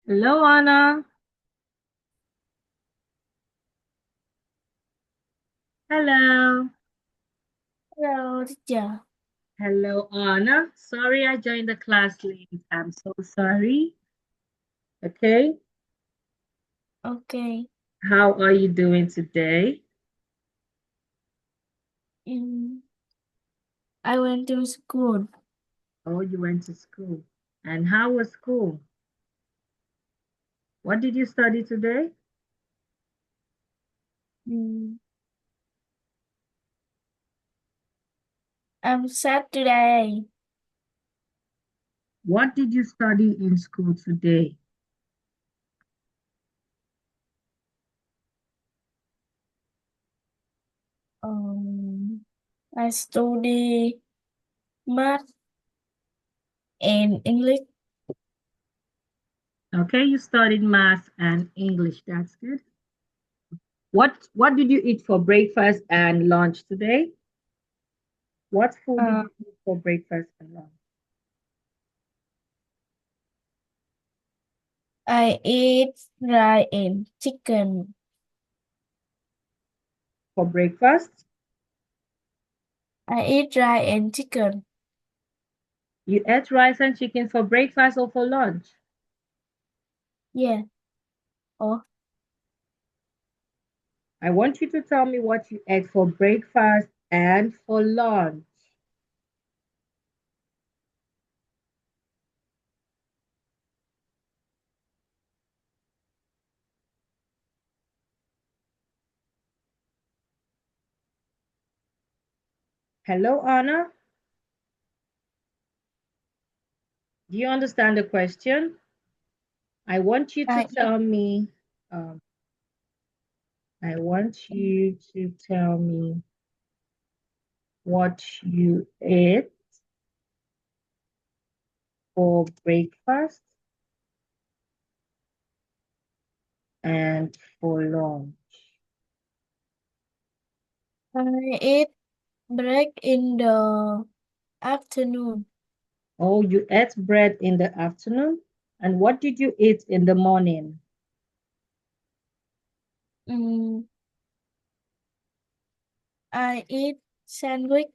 Hello, Anna. Hello. Hello, teacher. Hello, Anna. Sorry I joined the class late. I'm so sorry. Okay. Okay. How are you doing today? Mm, I went to school. Oh, you went to school. And how was school? What did you study today? Mm, I'm sad today. What did you study in school today? Um, I study math and English. Okay, you studied math and English. That's good. What did you eat for breakfast and lunch today? What food did Uh, you eat for breakfast and lunch? I eat rice and chicken. For breakfast? I eat rice and chicken. You ate rice and chicken for breakfast or for lunch? Yeah. Oh, I want you to tell me what you ate for breakfast and for lunch. Hello, Anna. Do you understand the question? I want you to I eat tell me, um, I want you to tell me what you ate for breakfast and for lunch. I eat bread in the afternoon. Oh, you ate bread in the afternoon? And what did you eat in the morning? Mm, I eat sandwich.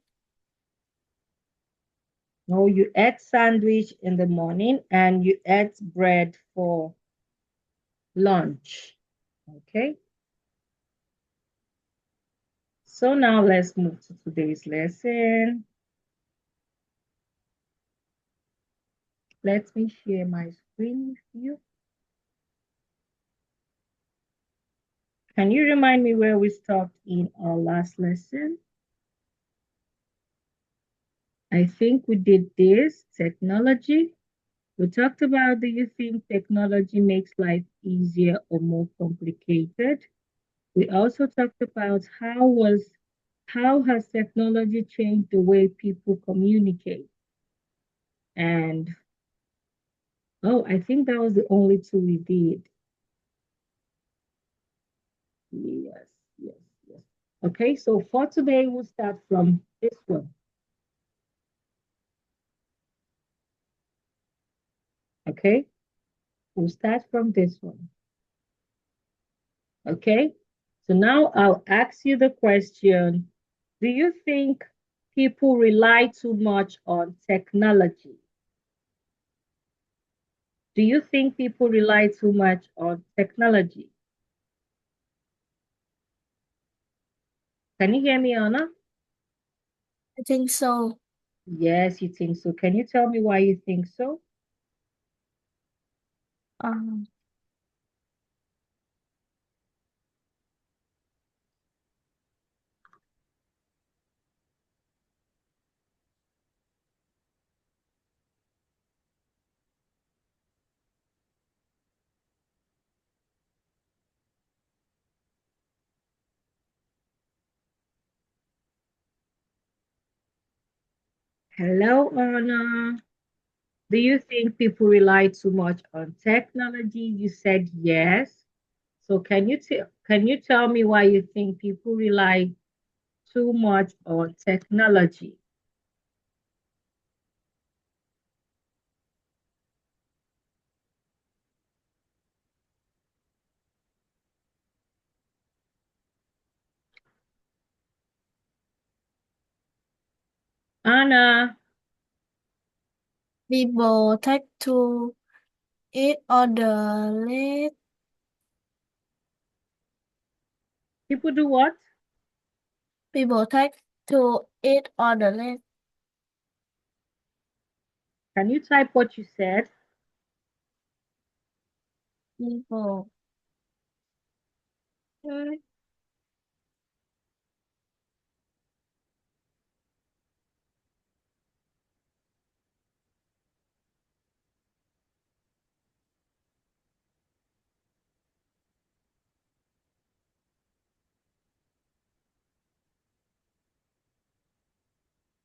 Oh, you ate sandwich in the morning and you ate bread for lunch. Okay, so now let's move to today's lesson. Let me share my screen with you. Can you remind me where we stopped in our last lesson? I think we did this technology. We talked about, do you think technology makes life easier or more complicated? We also talked about how has technology changed the way people communicate? And oh, I think that was the only two we did. Yes, yes, yes. Okay, so for today, we'll start from this one. Okay, we'll start from this one. Okay, so now I'll ask you the question. Do you think people rely too much on technology? Do you think people rely too much on technology? Can you hear me, Anna? I think so. Yes, you think so. Can you tell me why you think so? Um, Hello, Anna. Do you think people rely too much on technology? You said yes. So can you tell me why you think people rely too much on technology? Anna, People take to eat other late. people do what? People take to eat other late. Can you type what you said? People.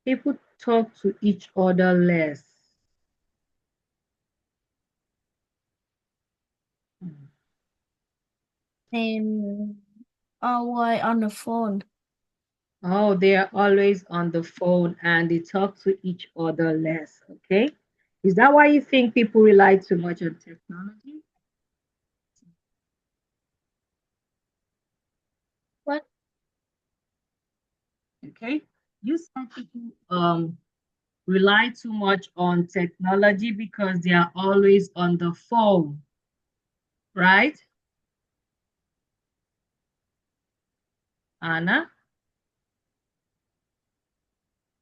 People talk to each other less. Hmm. And always on the phone. Oh, they are always on the phone and they talk to each other less. Okay. Is that why you think people rely too much on technology? What? Okay. You said people rely too much on technology because they are always on the phone, right? Anna?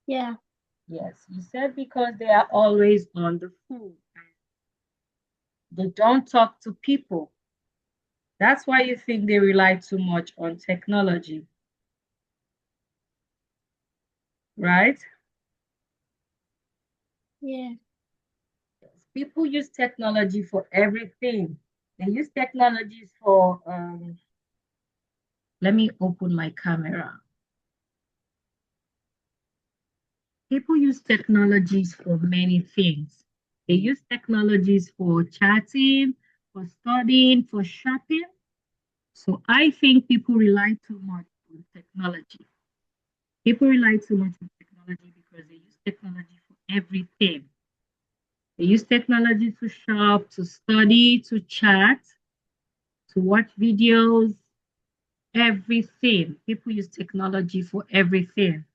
Yeah. Yes, you said because they are always on the phone. They don't talk to people. That's why you think they rely too much on technology, right? Yeah. People use technology for everything. They use technologies for, let me open my camera. People use technologies for many things. They use technologies for chatting, for studying, for shopping. So I think people rely too much on technology. People rely too much on technology because they use technology for everything. They use technology to shop, to study, to chat, to watch videos, everything. People use technology for everything.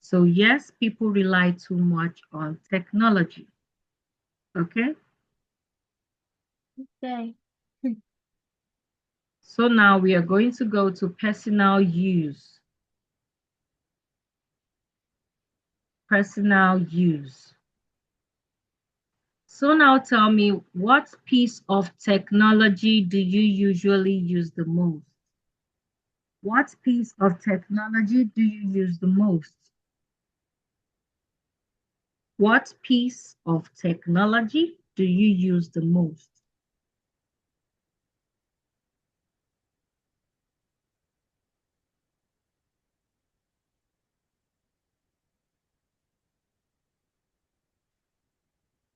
So, yes, people rely too much on technology. Okay. Okay. So now we are going to go to personal use. Personal use. So now tell me, what piece of technology do you usually use the most? What piece of technology do you use the most? What piece of technology do you use the most?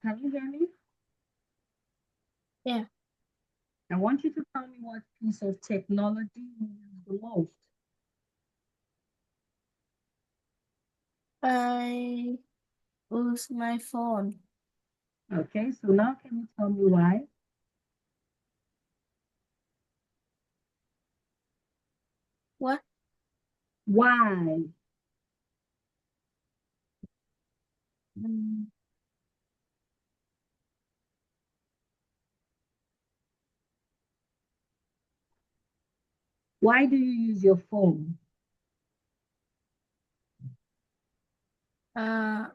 Can you hear me? Yeah. I want you to tell me what piece of technology you use the most. I use my phone. Okay, so now can you tell me why? What? Why? Mm, Why do you use your phone? uh,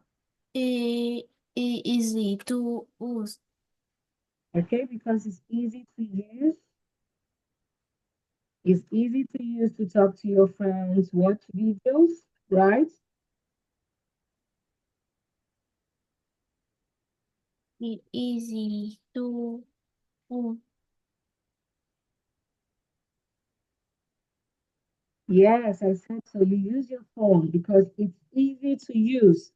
easy to use. Okay, because it's easy to use. It's easy to use to talk to your friends, watch videos, right? Easy to use. Yes, I said so. You use your phone because it's easy to use.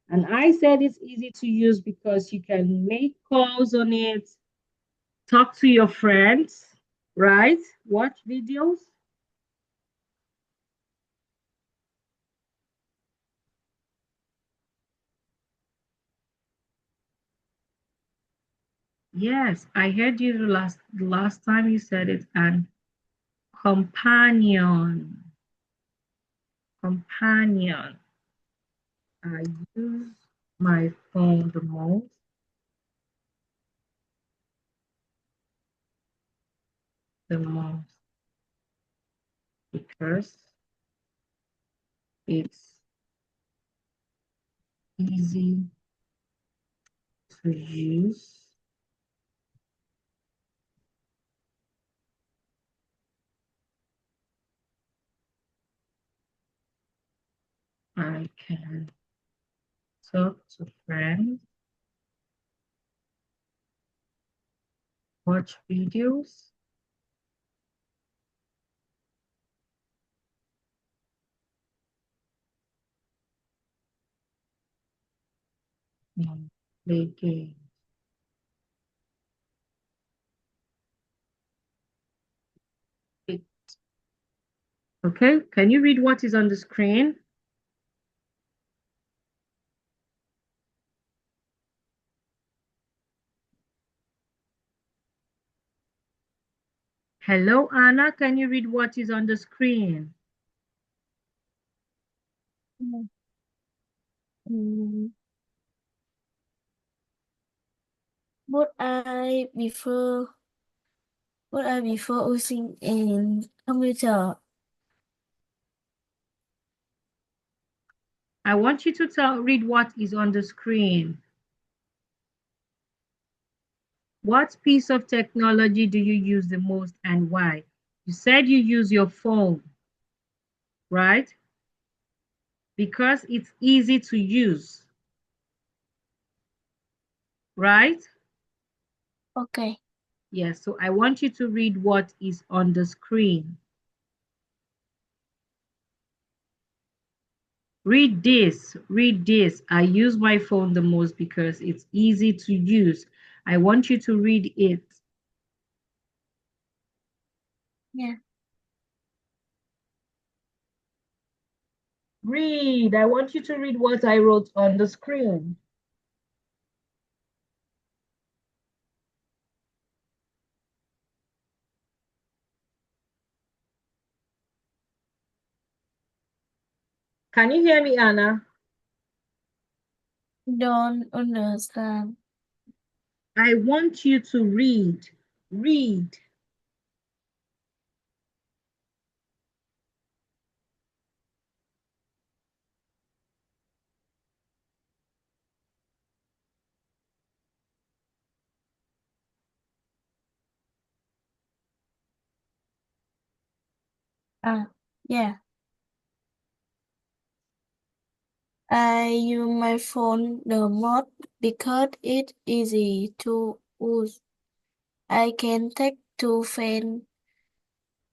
And I said it's easy to use because you can make calls on it, talk to your friends, right? Watch videos. Yes, I heard you the last time you said it. And companion, companion. I use my phone the most because it's easy to use. I can talk to friends, watch videos, and play games. It- Okay, can you read what is on the screen? Hello, Anna, can you read what is on the screen? Mm, mm, What I prefer, what I prefer using in computer. I want you to read what is on the screen. What piece of technology do you use the most and why? You said you use your phone, right? Because it's easy to use, right? Okay. Yes, so I want you to read what is on the screen. Read this, read this. I use my phone the most because it's easy to use. I want you to read it. Yeah. Read. I want you to read what I wrote on the screen. Can you hear me, Anna? Don't understand. I want you to read. Read. Yeah. I use my phone the most because it's easy to use. I can take to friend,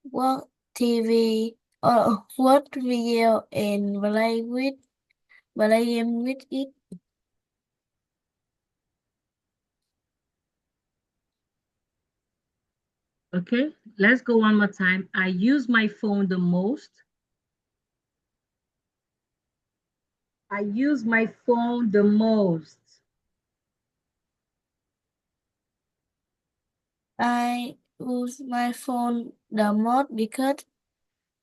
watch TV, or watch video and play game with it. Okay, let's go one more time. I use my phone the most. I use my phone the most. I use my phone the most because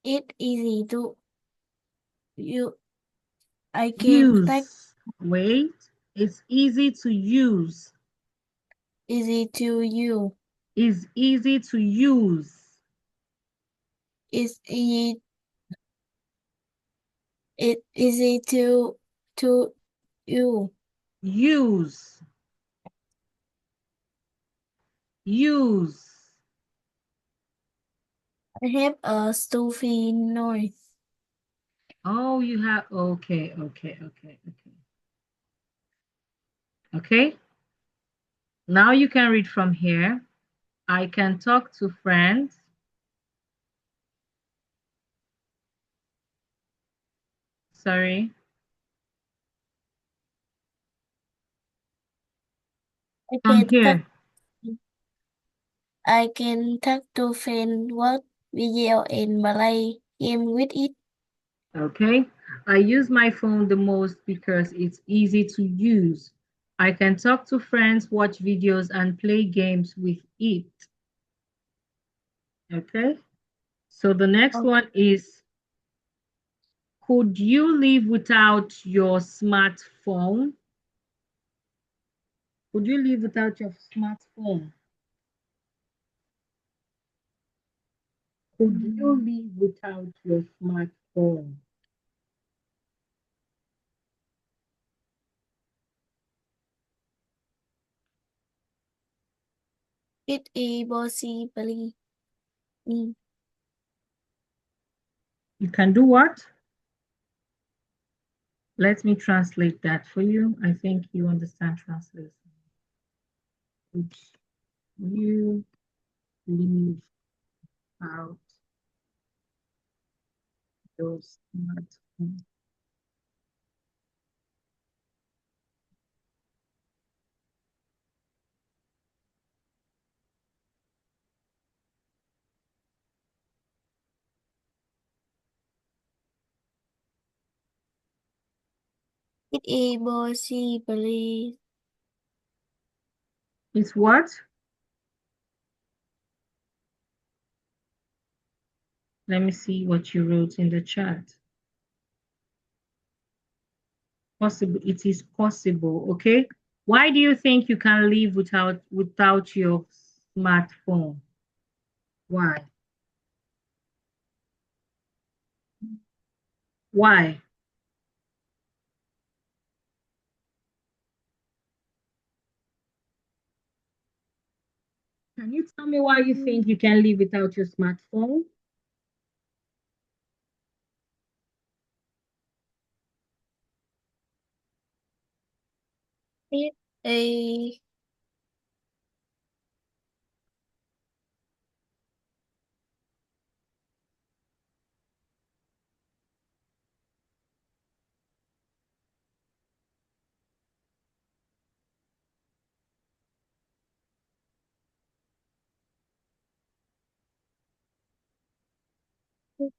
it's easy to use. I can take Use. Wait. It's easy to use. easy to use. Is easy to use. It's easy. It's easy to use. Use. Use. I have a stuffy noise. Oh, you have, okay, okay, okay, okay. Okay, now you can read from here. I can talk to friends. Sorry, I I'm can talk here. I can talk to friend, watch video and play game with it. Okay, I use my phone the most because it's easy to use. I can talk to friends, watch videos, and play games with it. Okay, so the next Okay. one is Could you live without your smartphone? Could you live without your smartphone? Could you live without your smartphone? It is possibly. Mm. You can do what? Let me translate that for you. I think you understand translation. Could you live out your smartphone? It is possibly. It's what? Let me see what you wrote in the chat. Possible. It is possible. Okay. Why do you think you can live without your smartphone? Why? Why? Can you tell me why you think you can live without your smartphone? It is.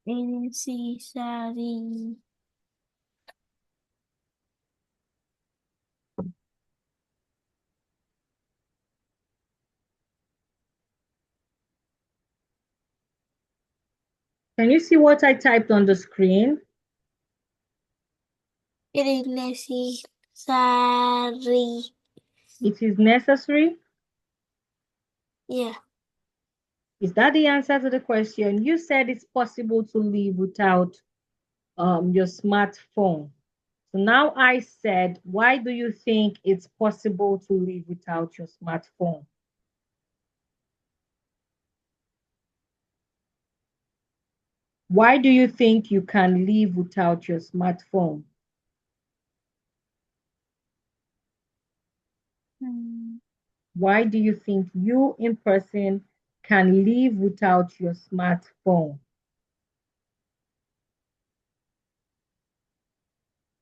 Necessary. Can you see what I typed on the screen? It is necessary. It is necessary. Yeah. Is that the answer to the question? You said it's possible to live without your smartphone. So now I said, why do you think it's possible to live without your smartphone? Why do you think you can live without your smartphone? Mm. Why do you think you in person can live without your smartphone?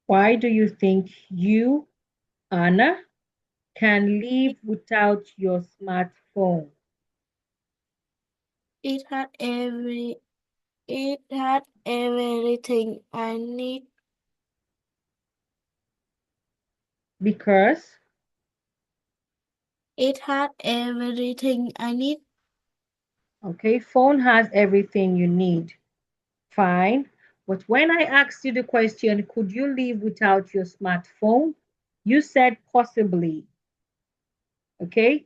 Why do you think you, Anna, can live without your smartphone? It had every. It had everything I need. Because, It had everything I need. okay, phone has everything you need. Fine. But when I asked you the question, could you live without your smartphone? You said possibly. Okay.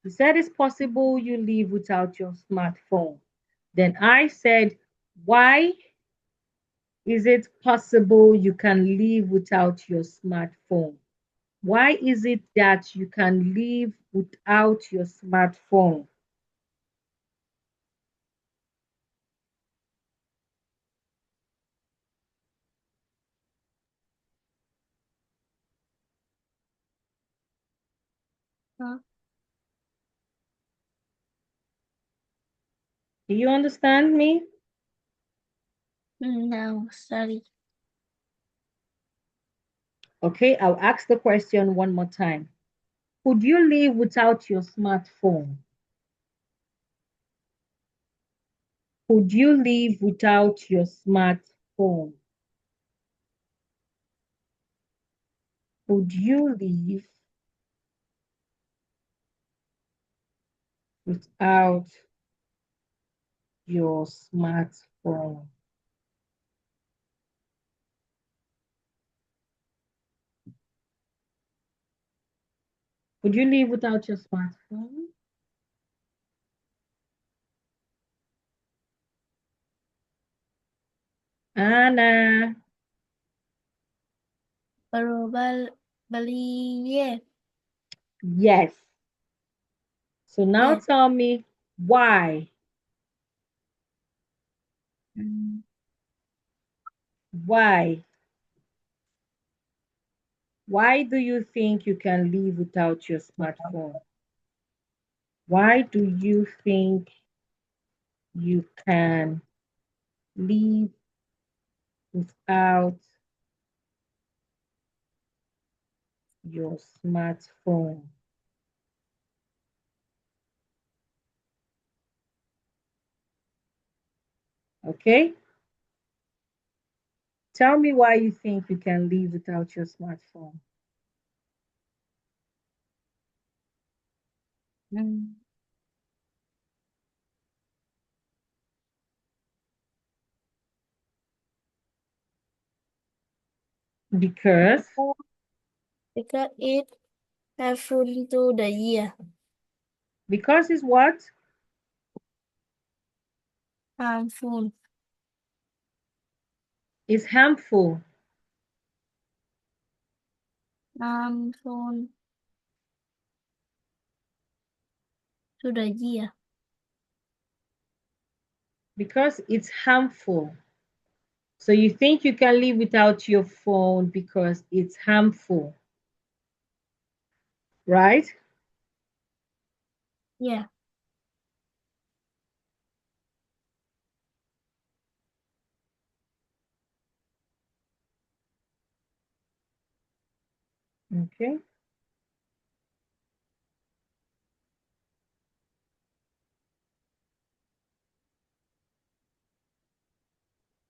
You said it's possible you live without your smartphone. Then I said, why is it possible you can live without your smartphone? Why is it that you can live without your smartphone? Huh? Do you understand me? No, sorry. Okay, I'll ask the question one more time. Could you live without your smartphone? Could you live without your smartphone? Could you live without your smartphone? Would you live without your smartphone? Anna. Probably, yeah. Yes. So now Yeah. tell me why. Mm. Why? Why do you think you can live without your smartphone? Why do you think you can live without your smartphone? Okay? Tell me why you think you can live without your smartphone. Mm. Because Because it helpful to the year. because it's what? Harmful. It's harmful. Harmful to the year. Because it's harmful. So you think you can live without your phone because it's harmful, right? Yeah. Okay.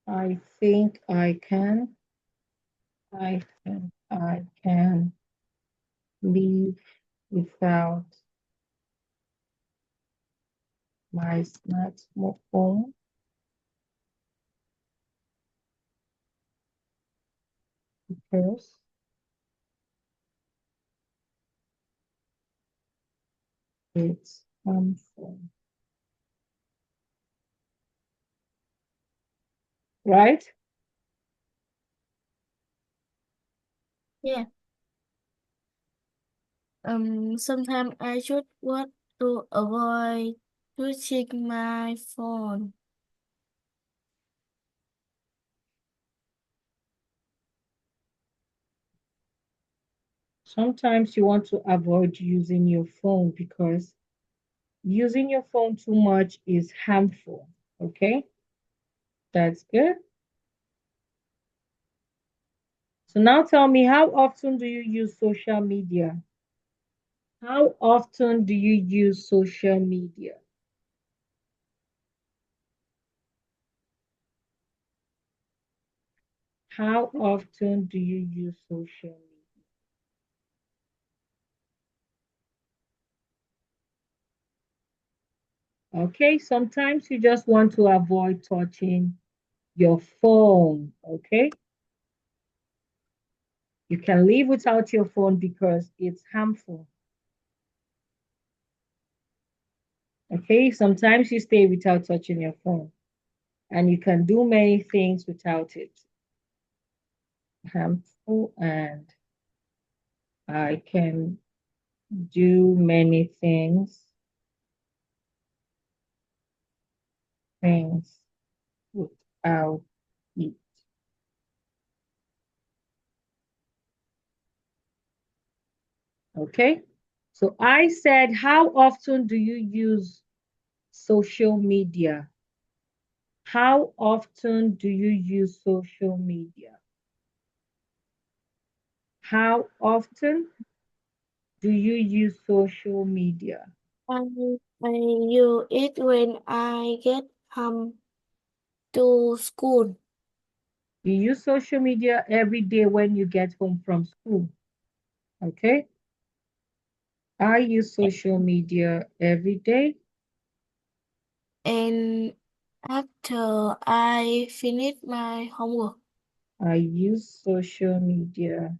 I think I can. I think I can live without my smartphone because it's harmful, right? Yeah. Sometimes I should want to avoid using my phone. Sometimes you want to avoid using your phone because using your phone too much is harmful. Okay, that's good. So now tell me, how often do you use social media? How often do you use social media? How often do you use social media? Okay, sometimes you just want to avoid touching your phone. Okay, you can live without your phone because it's harmful. Okay, sometimes you stay without touching your phone and you can do many things without it. Harmful, and I can do many things without it. Okay. So I said, how often do you use social media? How often do you use social media? How often do you use social media? I, I use it when I get to school. You use social media every day when you get home from school. Okay. I use social media every day. And after I finish my homework. I use social media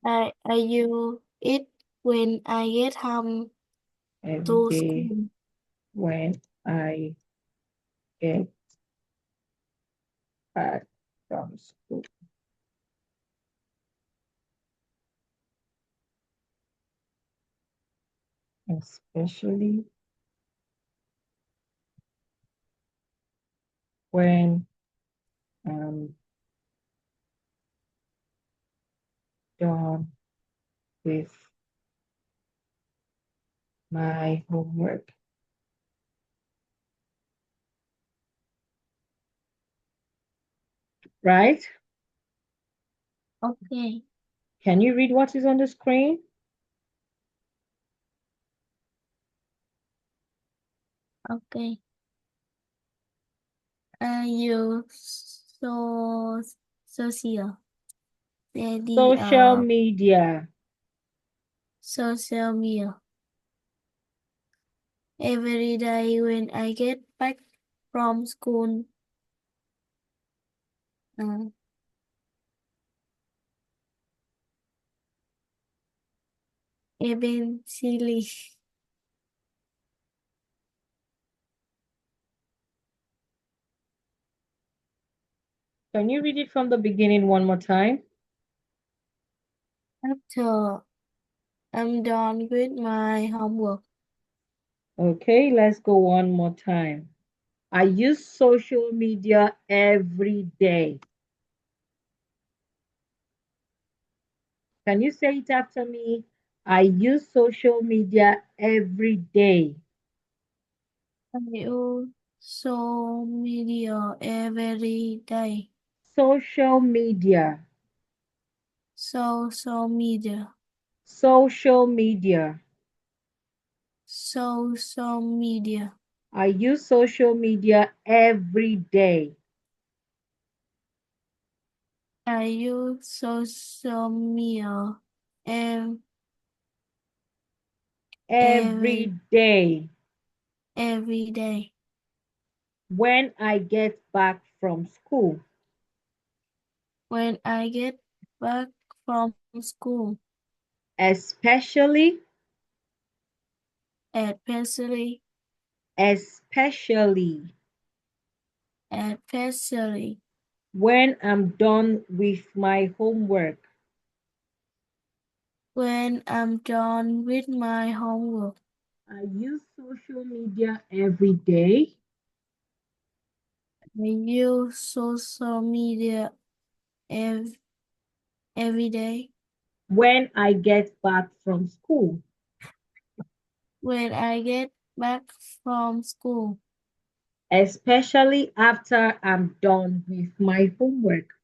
I use it when I get home every to day school. when I get back from school, especially when I'm done with my homework. Right? Okay, Can you read what is on the screen? okay. I use social Social media, media. social media every day when I get back from school. Uh, Eventually, Can you read it from the beginning one more time? after I'm done with my homework, Okay, let's go one more time. I use social media every day. Can you say it after me? I use social media every day. I use social media every day. Social media. Social media, Social media. social media. I use social media every day. I use social media ev- Every every day. every day. When I get back from school. When I get back from school, Especially, especially especially especially when I'm done with my homework. when I'm done with my homework. I use social media every day I use social media ev- every day. when I get back from school. When I get back from school, Especially after I'm done with my homework.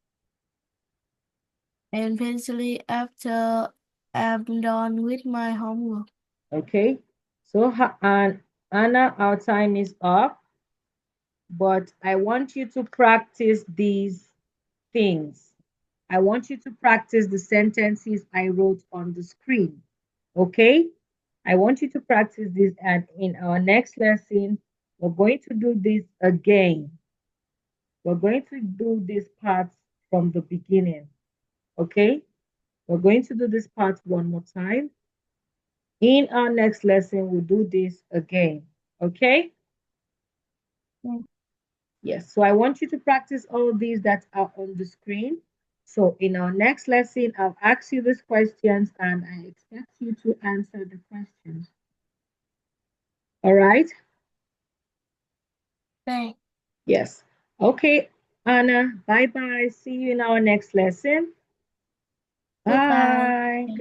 and especially after I'm done with my homework. Okay. So, and Anna, our time is up, but I want you to practice these things. I want you to practice the sentences I wrote on the screen. Okay? I want you to practice this, and in our next lesson, we're going to do this again. We're going to do this part from the beginning. Okay? We're going to do this part one more time. In our next lesson, we'll do this again. Okay? Mm, Yes. So I want you to practice all these that are on the screen. So in our next lesson, I'll ask you these questions and I expect you to answer the questions. All right? thanks. Yes. Okay, Anna. Bye bye. See you in our next lesson. Goodbye. Bye.